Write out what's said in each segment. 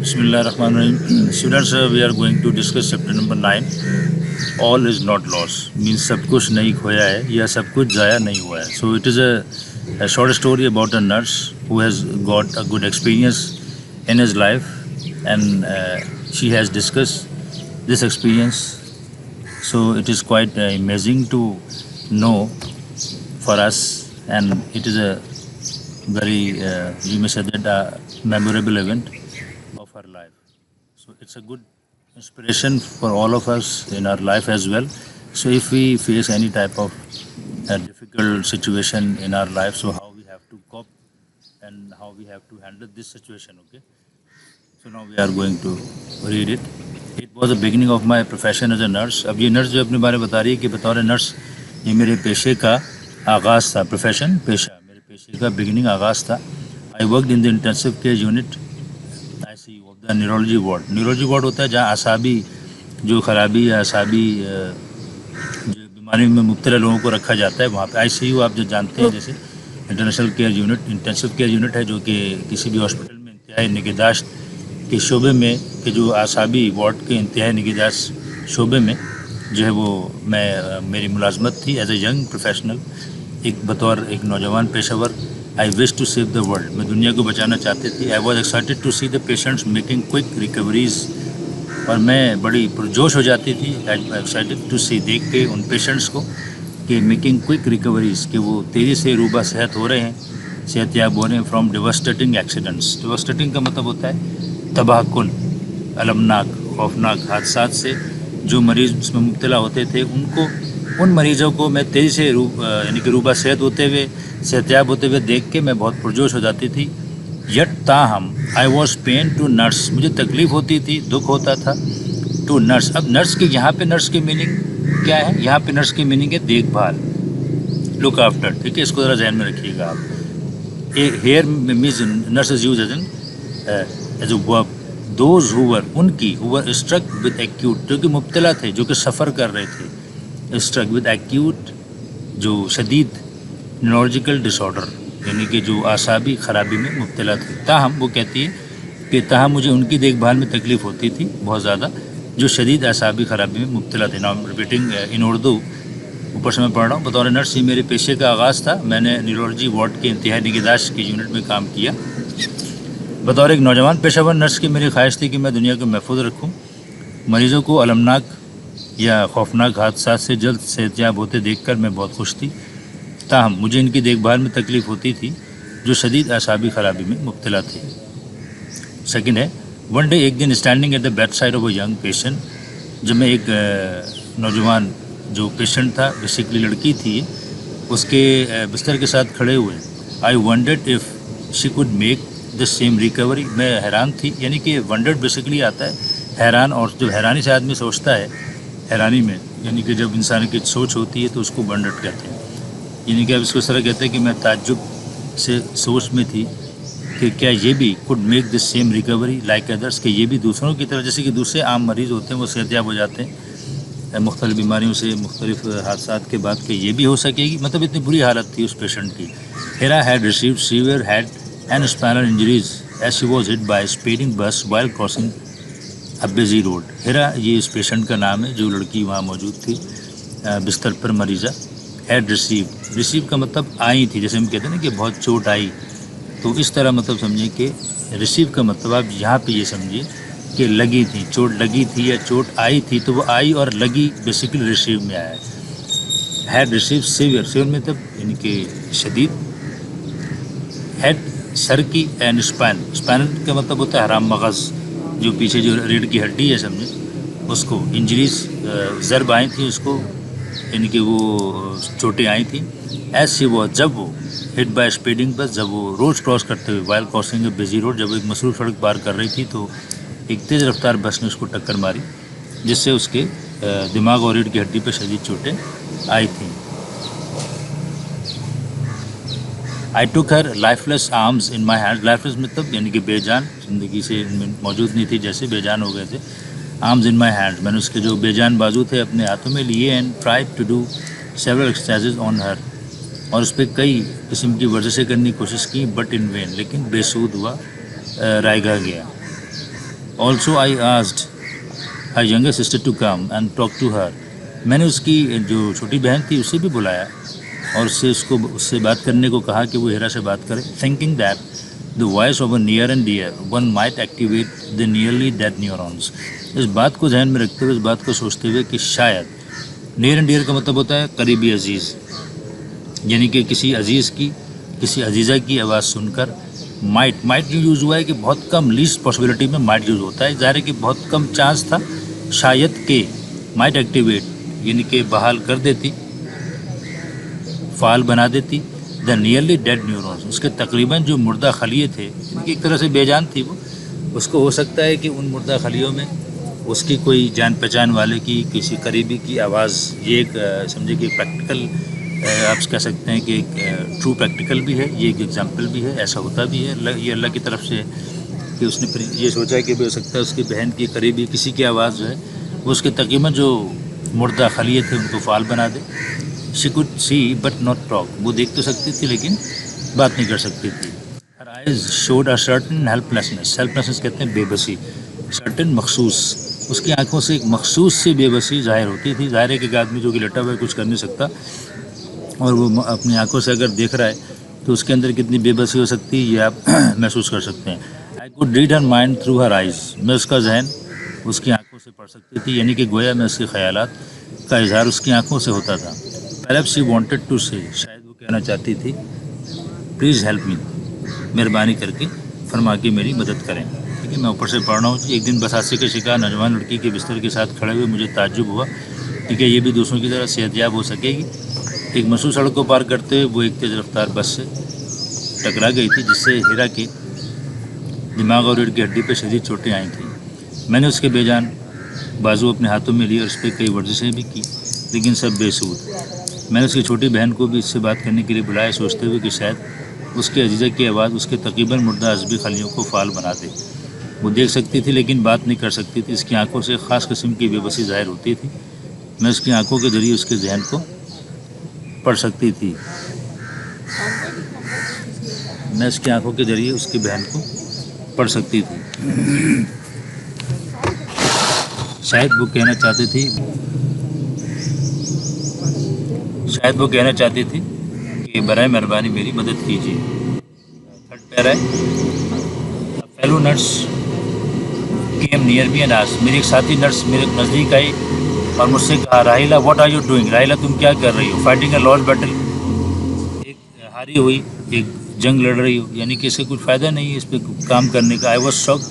Bismillahirrahmanirrahim. Students, we are going to discuss chapter number 9. All is not lost. Means सब कुछ नहीं खोया है या सब कुछ जाया नहीं हुआ है. So it is a short story about a nurse who has got a good experience in his life, and she has discussed this experience. So it is quite amazing to know for us, and it is a very you may say that a memorable event of our life. So it's a good inspiration for all of us in our life as well. So if we face any type of difficult situation in our life, so how we have to cope and how we have to handle this situation, okay? So now we are going to read it. It was the beginning of my profession as a nurse. अब ये nurse जो अपने बारे में बता रही है कि बतौर नर्स ये मेरे पेशे का आगाज़ था. प्रोफेशन पेशा, मेरे पेशे का बिगिनिंग आगाज़ था. I work in the intensive care unit ICU of the neurology ward. Neurology ward होता है जहाँ आसाबी जो खराबी या आसाबी जो बीमारी में मुब्तला लोगों को रखा जाता है वहाँ पे. ICU आप जो जानते हैं जैसे international care unit, intensive care unit है जो कि किसी भी हॉस्पिटल में इंतहाई निगहदाश्त के शोबे में कि जो आसाबी वार्ड के इंतहाई निगहदाश्त शोबे में जो है वो मेरी मुलाजमत थी एज ए यंग प्रोफेशनल. एक बतौर एक नौजवान पेशावर I wish to save the world, मैं दुनिया को बचाना चाहती थी. I was excited to see the patients making quick recoveries, और मैं बड़ी पुरजोश हो जाती थी एक्साइटेड टू सी, देख के उन पेशेंट्स को कि मेकिंग क्विक रिकवरीज, कि वो तेज़ी से रूबा सेहत हो रहे हैं, सेहत याब हो रहे हैं फ्रॉम डिवास्टेटिंग एक्सीडेंट्स. डिवास्टेटिंग का मतलब होता है तबाहकुन, अलमनाक, खौफनाक हादसात से जो मरीज़ उसमें मुब्तला होते थे उन मरीज़ों को मैं तेज़ी से यानी कि रूबा सेहत होते हुए, सेहतियाब होते हुए देख के मैं बहुत पुरजोश हो जाती थी. यट ताहम I was pain to nurse, मुझे तकलीफ़ होती थी, दुख होता था. टू नर्स, अब नर्स के यहाँ पे नर्स की मीनिंग क्या है? यहाँ पे नर्स की मीनिंग है देखभाल, लुक आफ्टर. ठीक है, इसको ज़रा जहन में रखिएगा आप. Here means nurse is used as a verb. Those hover, उनकी, हुवर स्ट्रक विद एक्यूट, जो कि मुब्तला थे, जो कि सफ़र कर रहे थे. स्ट्रक विद एक्यूट, जो शदीद न्यूरोलॉजिकल डिसऑर्डर यानी कि जो आसाबी ख़राबी में मुब्तला थे. ताहम, वो कहती है कि ताहम मुझे उनकी देखभाल में तकलीफ़ होती थी बहुत ज़्यादा जो शदीद आसाबी ख़राबी में मुब्तला थे. नाउ रिपीटिंग इन उर्दू, ऊपर से मैं पढ़ रहा हूँ. बतौर नर्स ही मेरे पेशे का आगाज़ था. मैंने न्यूरोलॉजी वार्ड के इंतहाई निगहदाश्त के यूनिट में काम किया. बतौर एक नौजवान पेशावर नर्स की मेरी ख्वाहिश थी कि मैं दुनिया को महफूज रखूँ. मरीज़ों को अलमनाक या खौफनाक हादसा से जल्द सेहतियाब होते देखकर मैं बहुत खुश थी. ताहम मुझे इनकी देखभाल में तकलीफ़ होती थी जो शदीद आसाबी ख़राबी में मुब्तला थे. सेकंड है, वन डे, एक दिन, standing at the bed side of a young patient, जब मैं एक नौजवान जो पेशेंट था, बेसिकली लड़की थी, उसके बिस्तर के साथ खड़े हुए. आई wandered if she could make the same recovery, मैं हैरान थी. यानी कि वंडर्ड बेसिकली आता है हैरान, और जब हैरानी से आदमी सोचता है, हैरानी में यानी कि जब इंसान की सोच होती है तो उसको वंडर्ड कहते हैं. यानी कि अब इसको इस तरह कहते हैं कि मैं ताज्जुब से सोच में थी कि क्या ये भी could make the same recovery like others, कि ये भी दूसरों की तरह, जैसे कि दूसरे आम मरीज़ होते हैं वो सेहतियाब हो जाते हैं मुख्तलिफ़ बीमारियों से, मुख्तलिफ़ हादसात के बाद, कि ये भी हो सकेगी. मतलब इतनी बुरी हालत थी उस पेशेंट की. Hera had received severe head and spinal injuries as she was hit by speeding bus while crossing a busy road. Hera ये इस पेशेंट का नाम है जो लड़की वहाँ मौजूद थी बिस्तर पर मरीज़ा. हैड रिसीव का मतलब आई थी, जैसे हम कहते हैं ना कि बहुत चोट आई, तो इस तरह मतलब समझिए कि रिसीव का मतलब आप यहाँ पे ये समझिए कि लगी थी, चोट लगी थी या चोट आई थी, तो वो आई और लगी बेसिकली रिसीव में आया है. हैड रिसीव सीवियर, सीवियर में तब यानी कि शदीद. हेड सर की, एंड स्पाइन, स्पाइनल का मतलब होता है हराम मगज़, जो पीछे जो रीढ़ की हड्डी है समझे उसको. इंजरीज, ज़रब आई थी उसको, यानी कि वो चोटें आई थी. एज सी वो, जब वो हिट बाय स्पीडिंग बस, जब वो रोड क्रॉस करते हुए वाइल क्रॉसिंग बिजी रोड, जब एक मसरूफ़ सड़क पार कर रही थी तो एक तेज़ रफ्तार बस ने उसको टक्कर मारी जिससे उसके दिमाग और रीढ़ की हड्डी पर शदीद चोटें आई थी. I took her lifeless arms in my hand. Lifeless मतलब यानी कि बेजान, ज़िंदगी से मौजूद नहीं थी, जैसे बेजान हो गए थे. आर्म्स इन माई हैंड, मैंने उसके जो बेजान बाजू थे अपने हाथों में लिए. And tried to do several exercises on her, और उस पर कई किस्म की वर्जिशें करने की कोशिश की, बट इन वेन, लेकिन बेसूद हुआ, रायगा गया. Also, I asked her younger sister to come and talk to her. میں نے اس کی جو چھوٹی بہن تھی اسے بھی بلایا اور اس سے بات کرنے کو کہا کہ وہ ہیرا سے بات کرے. thinking that the voice of a near and dear one might activate the nearly dead neurons. اس بات کو ذہن میں رکھتے ہوئے، اس بات کو سوچتے ہوئے کہ شاید نیئر اینڈ ڈیئر کا مطلب ہوتا ہے قریبی عزیز، یعنی کہ کسی عزیز کی، کسی عزیزہ کی آواز سن کر مائٹ جو یوز ہوا ہے کہ بہت کم، لیسٹ پاسبلٹی میں مائٹ یوز ہوتا ہے، ظاہر ہے کہ بہت کم چانس تھا، شاید کہ مائٹ ایکٹیویٹ یعنی کہ بحال کر دیتی، فعال بنا دیتی دا نیئرلی ڈیڈ نیورونز، اس کے تقریباً جو مردہ خلیے تھے، ان کی ایک طرح سے بے جان تھی وہ، اس کو ہو سکتا ہے کہ ان مردہ خلیوں میں اس کی کوئی جان پہچان والے کی، کسی قریبی کی آواز. یہ ایک سمجھے کہ پریکٹیکل، آپ کہہ سکتے ہیں کہ ایک ٹرو پریکٹیکل بھی ہے، یہ ایک ایگزامپل بھی ہے، ایسا ہوتا بھی ہے. یہ اللہ کی طرف سے کہ اس نے یہ سوچا کہ ہو سکتا ہے اس کی بہن کی قریبی کسی کی آواز جو ہے وہ اس کے تقریباً جو مردہ خلیے تھے ان کو فعال بنا دے. She could see but not talk, وہ دیکھ تو سکتی تھی لیکن بات نہیں کر سکتی تھی. Her eyes showed a certain helplessness کہتے ہیں بے بسی، سرٹن مخصوص، اس کی آنکھوں سے ایک مخصوص سی بے بسی ظاہر ہوتی تھی. ظاہر ہے کہ ایک آدمی جو کہ لیٹا ہوا ہے کچھ کر نہیں سکتا اور وہ اپنی آنکھوں سے اگر دیکھ رہا ہے تو اس کے اندر کتنی بے بسی ہو سکتی ہے یہ آپ محسوس کر سکتے ہیں. I could read her mind through her eyes, میں اس کا ذہن اس کی آنکھوں سے پڑھ سکتی تھی، یعنی کہ گویا میں اس کے خیالات کا اظہار اس کی آنکھوں سے ہوتا تھا. perhaps she wanted to say، شاید وہ کہنا چاہتی تھی پلیز ہیلپ می، مہربانی کر کے فرما کے میری مدد کریں. ٹھیک ہے، میں اوپر سے پڑھ رہا ہوں. ایک دن بساسی کا شکار نوجوان لڑکی کے بستر کے ساتھ کھڑے ہوئے مجھے تعجب ہوا. ٹھیک ہے، یہ بھی دوسروں کی طرح صحت یاب ہو سکے گی. ایک مشہور سڑک کو پار کرتے ہوئے وہ ایک تیز رفتار بس سے ٹکرا گئی تھی جس سے ہیرا کے دماغ اور ریڑھ کی ہڈی پہ شدید چوٹیں آئی تھیں. میں نے اس کے بے جان بازو اپنے ہاتھوں میں لیے اور اس پہ کئی ورزشیں بھی کی لیکن سب بے سود. میں نے اس کی چھوٹی بہن کو بھی اس سے بات کرنے کے لیے بلایا، سوچتے ہوئے کہ شاید اس کے عزیزہ کی آواز اس کے تقریباً مردہ عصبی خلیوں کو فعال بنا دے. وہ دیکھ سکتی تھی لیکن بات نہیں کر سکتی تھی. اس کی آنکھوں سے ایک خاص قسم کی بے بسی ظاہر ہوتی تھی. میں اس کی آنکھوں کے ذریعے اس کے ذہن کو پڑھ سکتی تھی. میں اس کی آنکھوں کے ذریعے اس کی بہن کو پڑھ سکتی تھی. شاید وہ کہنا چاہتی تھی کہ برائے مہربانی میری مدد کیجیے. تھرڈ پیرا ہے، fellow nurse came near me and asked, میری ایک ساتھی نرس میرے نزدیک آئی اور مجھ سے کہا Raheela what are you doing, Raheela تم کیا کر رہی ہو؟ فائٹنگ اے لاس بیٹل، ایک ہاری ہوئی ایک جنگ لڑ رہی ہو، یعنی کہ اس سے کچھ فائدہ نہیں ہے اس پہ کام کرنے کا. I was shocked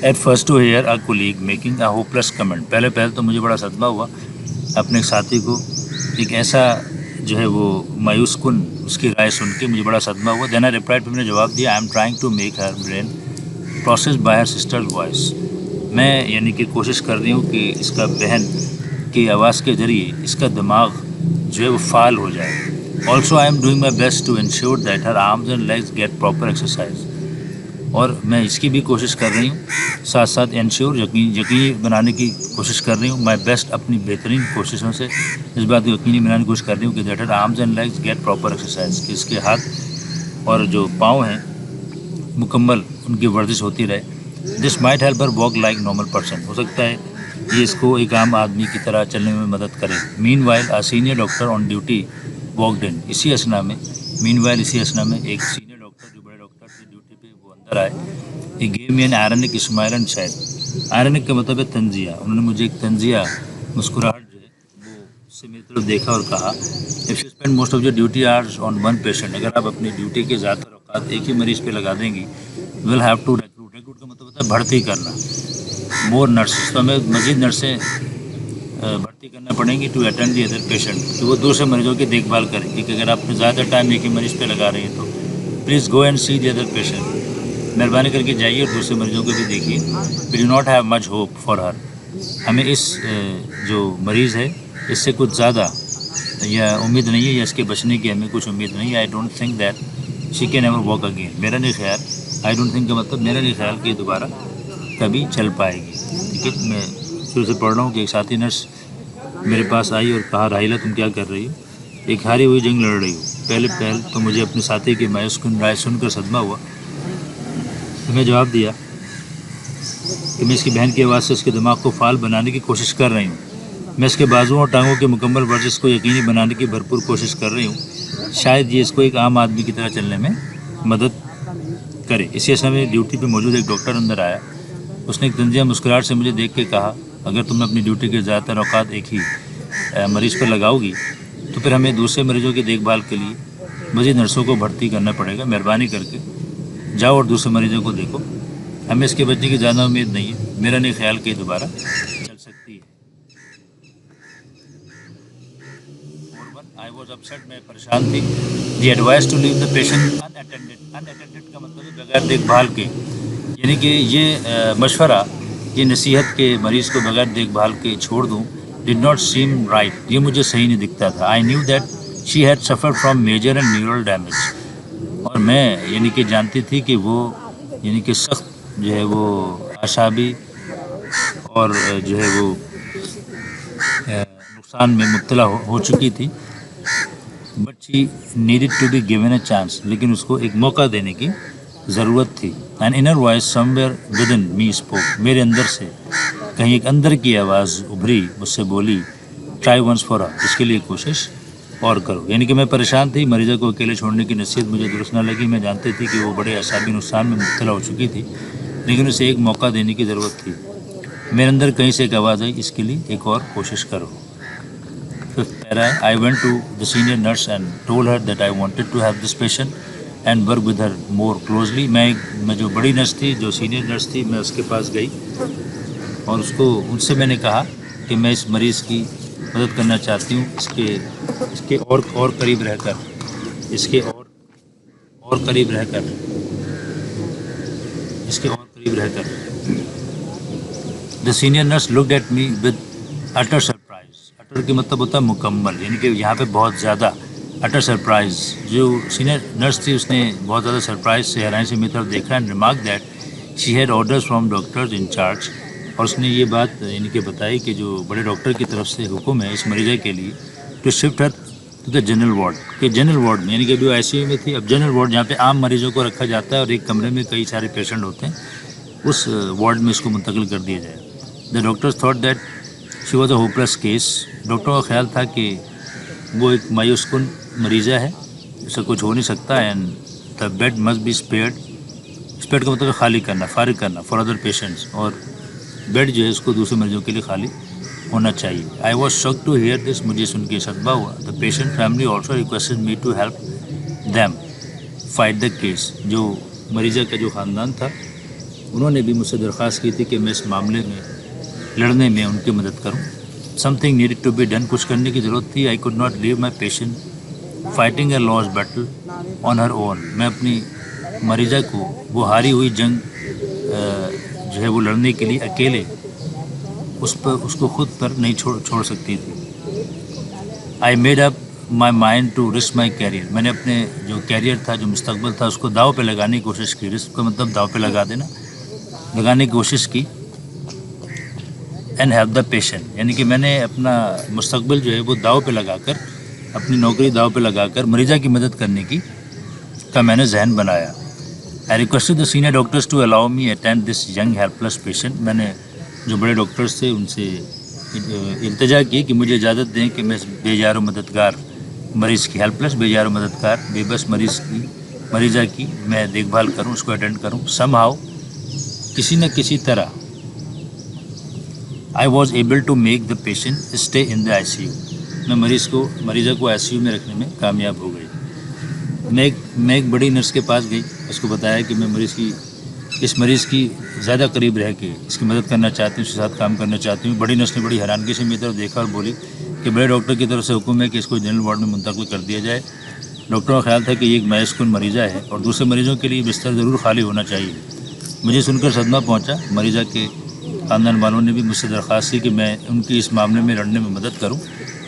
at first to hear a colleague making a hopeless comment, پہلے تو مجھے بڑا صدمہ ہوا اپنے ساتھی کو ایک ایسا جو ہے وہ مایوس کن اس کی رائے سن کے، مجھے بڑا صدمہ ہوا. دین آئی ریپلائڈ، پھر میں نے جواب دیا I am trying to make her brain process by her sister's voice, میں یعنی کہ کوشش کر رہی ہوں کہ اس کا بہن کی آواز کے ذریعے اس کا دماغ جو ہے وہ فعال ہو جائے. Also I am doing my best to ensure that her arms and legs get proper exercise, اور میں اس کی بھی کوشش کر رہی ہوں، ساتھ ساتھ انشیور یقینی بنانے کی کوشش کر رہی ہوں، مائی بیسٹ اپنی بہترین کوششوں سے اس بات کو یقینی بنانے کی کوشش کر رہی ہوں کہ that her arms and legs get proper exercise, کہ اس کے ہاتھ اور جو پاؤں ہیں مکمل ان کی ورزش ہوتی رہے. This might help her walk like normal person, ہو سکتا ہے یہ اس کو ایک عام آدمی کی طرح چلنے میں مدد کرے. Meanwhile a senior doctor on duty walked in, اسی اسنا میں ایک سینئر ڈاکٹر جو بڑے ڈاکٹر تھے ڈیوٹی پہ وہ اندر آئے. He gave me an ironic smile and said، ironic کا مطلب ہے تنزیہ، انہوں نے مجھے ایک تنزیہ مسکراہٹ جو ہے وہ سے میری طرف دیکھا اور کہا if you spend most of your duty hours on one patient، اگر آپ اپنی ڈیوٹی کے زیادہ اوقات ایک ہی مریض پہ لگا دیں گی will have to recruit کا مطلب ہوتا ہے بھرتی کرنا، more nurses، تو ہمیں مزید نرسیں بھرتی کرنا پڑیں گی to attend the other patient, کہ وہ دوسرے مریضوں کی دیکھ بھال کریں گی. کہ اگر آپ زیادہ ٹائم ایک ہی مریض پہ لگا رہی ہیں تو please go and see the other patient, مہربانی کر کے جائیے اور دوسرے مریضوں کو بھی دیکھیے. We do not have much hope for her, ہمیں اس جو مریض ہے اس سے کچھ زیادہ یا امید نہیں ہے، یا اس کے بچنے کی ہمیں کچھ امید نہیں ہے. I don't think that she can ever walk again, میرا نہیں خیال، آئی ڈونٹ تھنک کا مطلب میرا نہیں خیال کہ یہ دوبارہ کبھی چل پائے گی. ٹھیک ہے، میں شروع سے پڑھ رہا ہوں کہ ایک ساتھی نرس میرے پاس آئی اور کہا راہیلا تم کیا کر رہی ہو؟ ایک ہاری ہوئی جنگ لڑ رہی ہو. پہلے تو مجھے اپنے ساتھی کی مایوس کن رائے سن کر صدمہ ہوا. میں جواب دیا कि मैं इसकी बहन की आवाज़ से उसके दिमाग को फाल बनाने की कोशिश कर रही हूँ। मैं इसके बाजुओं और टांगों के मुकम्मल वर्जिश को यकीनी बनाने की भरपूर कोशिश कर रही हूँ। शायद ये इसको एक आम आदमी की तरह चलने में मदद करे। इसी समय ड्यूटी पे मौजूद एक डॉक्टर अंदर आया। उसने एक तंजिया मुस्कुराहट से मुझे देख के कहा, अगर तुम अपनी ड्यूटी के ज़्यादातर औकात एक ही मरीज़ पर लगाओगी तो फिर हमें दूसरे मरीजों की देखभाल के लिए मज़ीद नर्सों को भर्ती करना पड़ेगा। मेहरबानी करके जाओ और दूसरे मरीजों को देखो। हमें इसके बचने की ज़्यादा उम्मीद नहीं है। मेरा नहीं ख्याल कि दोबारा चल सकती है। आई वॉज अपसेट, मैं परेशान थी। The advice to leave the patient unattended. Unattended का मतलब है बगैर देखभाल के, यानी कि ये मशवरा, ये नसीहत के मरीज़ को बगैर देखभाल के छोड़ दूँ, डिड नॉट सीम राइट। ये मुझे सही नहीं दिखता था। I knew that she had suffered from major and neural damage. और मैं यानी कि जानती थी कि वो यानी कि सख्त जो है वो आशाबी और जो है वो नुकसान में मुब्तला हो चुकी थी। But she needed to be given a chance, लेकिन उसको एक मौका देने की ज़रूरत थी। An inner voice somewhere within me spoke. मेरे अंदर से कहीं एक अंदर की आवाज़ उभरी, मुझसे बोली, ट्राई वंस फॉर अ, इसके लिए कोशिश और करो। यानी कि मैं परेशान थी। मरीज़ा को अकेले छोड़ने की नसीहत मुझे दुरुस्त न लगी। मैं जानती थी कि वो बड़े असाबी नुकसान में मुब्तला हो चुकी थी, लेकिन उसे एक मौका देने की ज़रूरत थी। मेरे अंदर कहीं से एक आवाज़ आई, इसके लिए एक और कोशिश करो। I went to the senior nurse and told her that I wanted to have this patient and work with her more closely. मैं जो बड़ी नर्स थी, जो सीनियर नर्स थी, मैं उसके पास गई और उनसे मैंने कहा कि मैं इस मरीज़ की मदद करना चाहती हूँ, इसके और करीब रहकर, इसके और करीब रहकर, इसके और करीब रहकर। The senior nurse looked at me with utter surprise. Utter के मतलब होता है मुकम्मल, यानी कि यहाँ पे बहुत ज़्यादा अटर सरप्राइज। जो सीनियर नर्स थी उसने बहुत ज़्यादा सरप्राइज से, हैरानी से मेरी तरफ देखा and remark that she had orders from doctors in charge. और उसने ये बात यानी कि बताई कि जो बड़े डॉक्टर की तरफ से हुक्म है इस मरीज़ के लिए to shift her to the general ward, के जनरल वार्ड में, यानी कि अभी वो ICU में थी, अब जनरल वार्ड जहाँ पे आम मरीजों को रखा जाता है और एक कमरे में कई सारे पेशेंट होते हैं, उस वार्ड में इसको मुंतकिल कर दिया जाए। The doctors thought that she was a hopeless case. डॉक्टरों का ख्याल था कि वो एक मायूसकुन मरीज़ा है, इससे कुछ हो नहीं सकता। And the bed must be spared. Spared का मतलब खाली करना, फारिग करना फॉर अदर पेशेंट्स, और बेड जो है उसको दूसरे मरीजों के लिए खाली होना चाहिए। I was shocked to hear this. मुझे सुन के सदमा हुआ। The patient family also requested me to help them fight the case. जो मरीज़ा का जो ख़ानदान था उन्होंने भी मुझसे दरख्वास्त की थी कि मैं इस मामले में लड़ने में उनकी मदद करूं। Something needed to be done. कुछ करने की ज़रूरत थी। I could not leave my patient fighting a lost battle on her own. मैं अपनी मरीज़ा को वो हारी हुई जंग जो है वो लड़ने के लिए अकेले उसको खुद पर नहीं छोड़ सकती थी। I made up my mind to risk my career. मैंने अपने जो कैरियर था, जो मुस्तकबिल था, उसको दाव पे लगाने की कोशिश की। रिस्क का मतलब दाव पे लगा देना, लगाने की कोशिश की। एंड हैव द पेशेंट, यानी कि मैंने अपना मुस्तकबिल जो है वो दाव पे लगाकर, अपनी नौकरी दाव पे लगाकर मरीज़ा की मदद करने का मैंने जहन बनाया। I requested the senior doctors to allow me attend this young helpless patient. मैंने जो बड़े डॉक्टर्स थे उनसे इल्तिजा की कि मुझे इजाज़त दें कि मैं इस बेजार मददगार मरीज़ की, हेल्पलेस बेजार मददगार बेबस मरीज़ा की मैं देखभाल करूं, उसको अटेंड करूं। समहाउ, किसी न किसी तरह, I was able to make the patient stay in the ICU। मैं मरीज़ा को ICU में रखने में कामयाब हो गई। मैं एक बड़ी नर्स के पास गई, उसको बताया कि मैं इस मरीज़ की ज़्यादा करीब रह के इसकी मदद करना चाहती हूँ, उसके साथ काम करना चाहती हूँ। बड़ी नर्स ने बड़ी हैरानगी से मेरी तरफ देखा और बोली कि बड़े डॉक्टर की तरफ से हुक्म है कि इसको जनरल वार्ड में मुंतकिल कर दिया जाए। डॉक्टरों का ख्याल था कि ये एक मायूसकुन मरीज़ा है और दूसरे मरीज़ों के लिए बिस्तर ज़रूर खाली होना चाहिए। मुझे सुनकर सदमा पहुँचा। मरीज़ा के ख़ानदान वालों ने भी मुझसे दरख्वास्त की कि मैं उनकी इस मामले में लड़ने में मदद करूँ।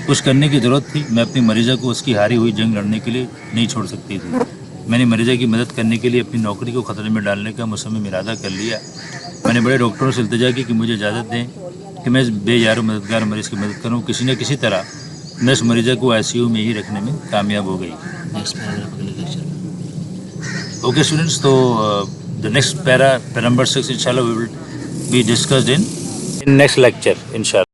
कुछ करने की ज़रूरत थी। मैं अपनी मरीज़ा को उसकी हारी हुई जंग लड़ने के लिए नहीं छोड़ सकती थी। मैंने मरीज़ा की मदद करने के लिए अपनी नौकरी को ख़तरे में डालने का मुसम्मिम इरादा कर लिया। मैंने बड़े डॉक्टरों से इल्तिजा की कि मुझे इजाज़त दें कि मैं इस बेयार मददगार मरीज़ की मदद करूं। किसी न किसी तरह मैं इस मरीज़ा को ICU में ही रखने में कामयाब हो गई। ओके स्टूडेंट्स, तो द नेक्स्ट पैरा नंबर 6 इंशाल्लाह we will be discussed in next lecture, inshallah.